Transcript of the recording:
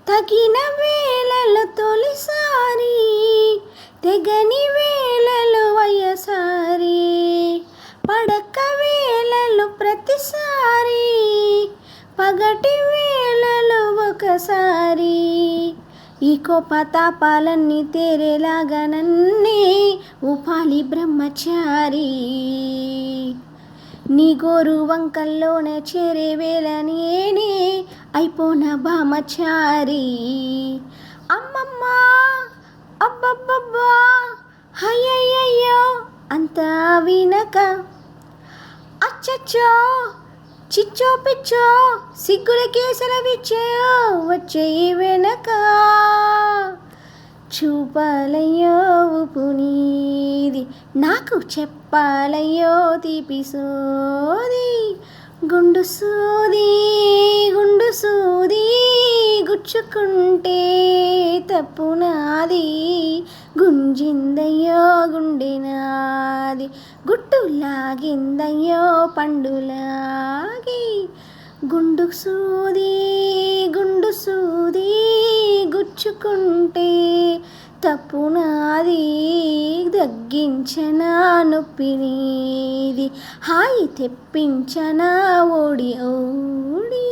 తగిన వేళలో తొలిసారి, తెగని వేళలో వయసారి, పడక వేళలో ప్రతిసారి, పగటి వేళలో ఒకసారి, ఈ కోపతాపాలన్నీ తేరేలాగా నన్నే ఊపాలి బ్రహ్మచారి. నీ గోరు వంకల్లోనే చేరే వేళ నేనే అయిపోన బామచారి. అమ్మమ్మ అబ్బబ్బబ్బా హయ్యయ్యో అంతా వినక, అచ్చచ్చో చిచ్చో పిచ్చో సిగ్గుల కేసలవిచ్చో వచ్చే వెనక, చూపాలయ్యో ఉపు నీది, నాకు చెప్పాలయ్యో తీపి సోది, గుండు సూది గుండు సూది గుచ్చుకుంటే తప్పు నాది, గుంజిందయ్యో గుండె నాది, గుట్టు లాగిందయ్యో పండులాగి, గుండు సూది గుచ్చుకుంటే తప్పు నాది, దగ్గించనా నొప్పి నీది, హాయి తెప్పించనా ఓడి ఓడి.